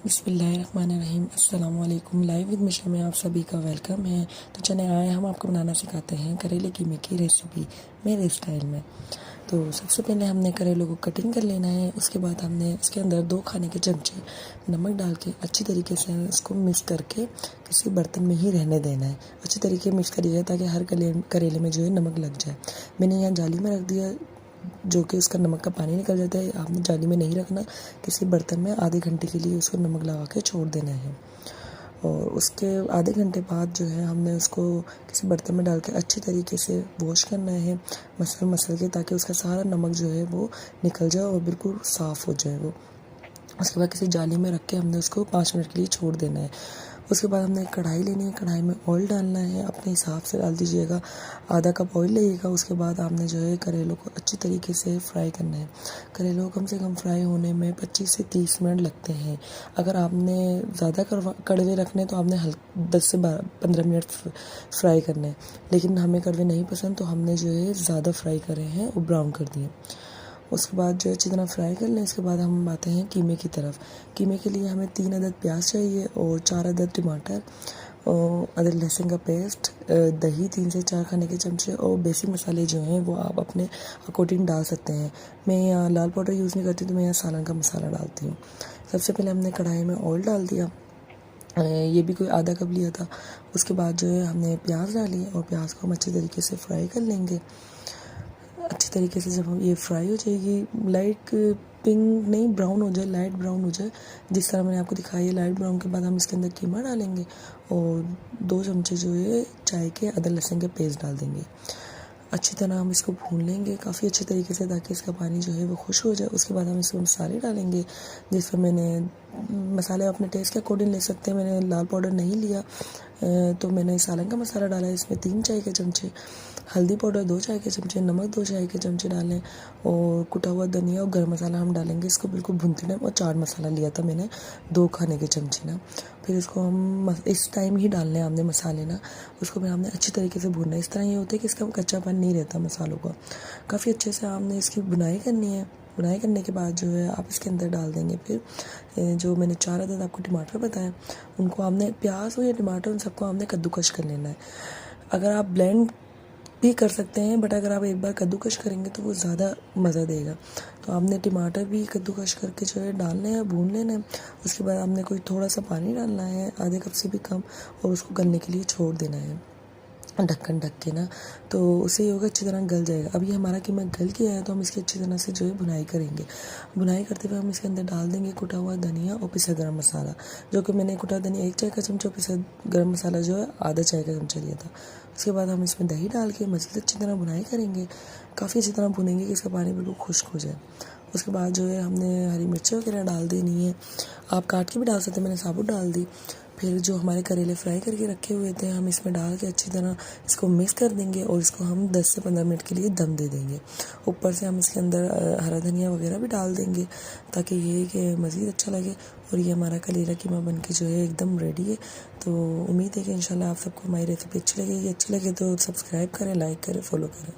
बिस्मिल्लाहिर्रहमानिर्रहीम अस्सलाम वालेकुम। लाइव विद मिशा में आप सभी का वेलकम है। तो चले आए हम आपको बनाना सिखाते हैं करेले कीमे की रेसिपी मेरे स्टाइल में। तो सबसे पहले हमने करेलों को कटिंग कर लेना है। उसके बाद हमने इसके अंदर 2 खाने के चमचे नमक डाल के अच्छी तरीके से इसको मिक्स करके किसी बर्तन में ही रहने देना है। अच्छी तरीके मिक्स करिएगा ताकि हर करेले में जो है नमक लग जाए। मैंने यहाँ जाली में रख दिया जो कि उसका नमक का पानी निकल जाता है। आपने जाली में नहीं रखना, किसी बर्तन में आधे घंटे के लिए उसको नमक लगा के छोड़ देना है। और उसके आधे घंटे बाद जो है हमने उसको किसी बर्तन में डाल के अच्छी तरीके से वॉश करना है मसल के, ताकि उसका सारा नमक जो है वो निकल जाए और बिल्कुल साफ़ हो जाए वो। उसके बाद किसी जाली में रख के हमने उसको 5 मिनट के लिए छोड़ देना है। उसके बाद हमने एक कढ़ाई लेनी है, कढ़ाई में ऑयल डालना है, अपने हिसाब से डाल दीजिएगा। आधा कप ऑयल लेइएगा। उसके बाद आपने जो है करेलों को अच्छी तरीके से फ्राई करना है। करेलों को कम से कम फ्राई होने में 25 से 30 मिनट लगते हैं। अगर आपने ज़्यादा कड़वे रखने तो आपने 10 से 15 मिनट फ्राई करना है, लेकिन हमें कड़वे नहीं पसंद तो हमने जो है ज़्यादा फ्राई करे हैं और ब्राउन कर दिए। उसके बाद जो अच्छी तरह फ्राई कर लें। इसके बाद हम आते हैं कीमे की तरफ। कीमे के लिए हमें 3 अदद प्याज चाहिए और 4 अदद टमाटर और अदरक लहसुन का पेस्ट, दही 3 से 4 खाने के चमचे और बेसिक मसाले जो हैं वो आप अपने अकॉर्डिंग डाल सकते हैं। मैं यहाँ लाल पाउडर यूज़ नहीं करती तो मैं यहाँ सालन का मसाला डालती हूँ। सबसे पहले हमने कढ़ाई में ऑयल डाल दिया, ये भी कोई आधा कप लिया था। उसके बाद जो है हमने प्याज डाली और प्याज को हम अच्छी तरीके से फ्राई कर लेंगे। अच्छी तरीके से जब हम ये फ्राई हो जाएगी, लाइट पिंक नहीं ब्राउन हो जाए, लाइट ब्राउन हो जाए जिस तरह मैंने आपको दिखाई है। लाइट ब्राउन के बाद हम इसके अंदर कीमा डालेंगे और 2 चमचे जो है चाय के अदरक लहसुन के पेस्ट डाल देंगे। अच्छी तरह हम इसको भून लेंगे काफ़ी अच्छे तरीके से, ताकि इसका पानी जो है वो खुश हो जाए। उसके बाद हम इसमें मसाले डालेंगे, जिसमें मैंने मसाले अपने टेस्ट के अकॉर्डिंग ले सकते हैं। मैंने लाल पाउडर नहीं लिया तो मैंने सालन का मसाला डाला है। इसमें 3 चाय के चमचे हल्दी पाउडर, 2 चाय के चमचे नमक, 2 चाय के चमचे डालें और कुटा हुआ धनिया और गर्म मसाला हम डालेंगे। इसको बिल्कुल भूनते टाइम, और चाट मसाला लिया था मैंने 2 खाने के चमचे ना। फिर इसको हम इस टाइम ही डालने हैं हमने मसाले ना। उसको फिर हमने अच्छी तरीके से भूनना है। इस तरह ये होता है कि इसका कच्चापन नहीं रहता मसालों का। काफ़ी अच्छे से हमने इसकी बुनाई करनी है। बुनाई करने के बाद जो है आप इसके अंदर डाल देंगे फिर जो मैंने 4 अदद आपको टमाटर बताया, उनको हमने प्याज हो या टमाटर उन सबको हमने कद्दूकश कर लेना है। अगर आप ब्लेंड भी कर सकते हैं, बट अगर आप एक बार कद्दूकश करेंगे तो वो ज़्यादा मज़ा देगा। तो आपने टमाटर भी कद्दूकश करके जो है डालने हैं, भून लेना है। उसके बाद आपने कोई थोड़ा सा पानी डालना है, आधे कप से भी कम, और उसको गलने के लिए छोड़ देना है ढक्कन ढक के ना। तो उससे ये होगा अच्छी तरह गल जाएगा। अब ये हमारा कीमा गल गया है तो हम इसकी अच्छी तरह से जो है बुनाई करेंगे। बुनाई करते हुए हम इसके अंदर डाल देंगे कुटा हुआ धनिया और पिसा गरम मसाला, जो कि मैंने कुटा धनिया 1 चाय का चमचा, पिसा गरम मसाला जो है आधा चाय का चमचा लिया था। उसके बाद हम इसमें दही डाल के मज़ीद अच्छी तरह बुनाई करेंगे। काफ़ी अच्छी तरह भुनेंगे कि इसका पानी बिल्कुल खुश्क हो जाए। उसके बाद जो है हमने हरी मिर्ची वगैरह डाल देनी है। आप काट के भी डाल सकते हैं, मैंने साबुत डाल दी। फिर जो हमारे करेले फ्राई करके रखे हुए थे हम इसमें डाल के अच्छी तरह इसको मिक्स कर देंगे और इसको हम 10 से 15 मिनट के लिए दम दे देंगे। ऊपर से हम इसके अंदर हरा धनिया वगैरह भी डाल देंगे ताकि ये कि मज़ीद अच्छा लगे। और ये हमारा करेला कीमा बन के जो है एकदम रेडी है। तो उम्मीद है कि इंशाल्लाह आप सबको हमारी रेसिपी अच्छी लगेगी। अच्छी लगे तो सब्सक्राइब करें, लाइक करें, फॉलो करें।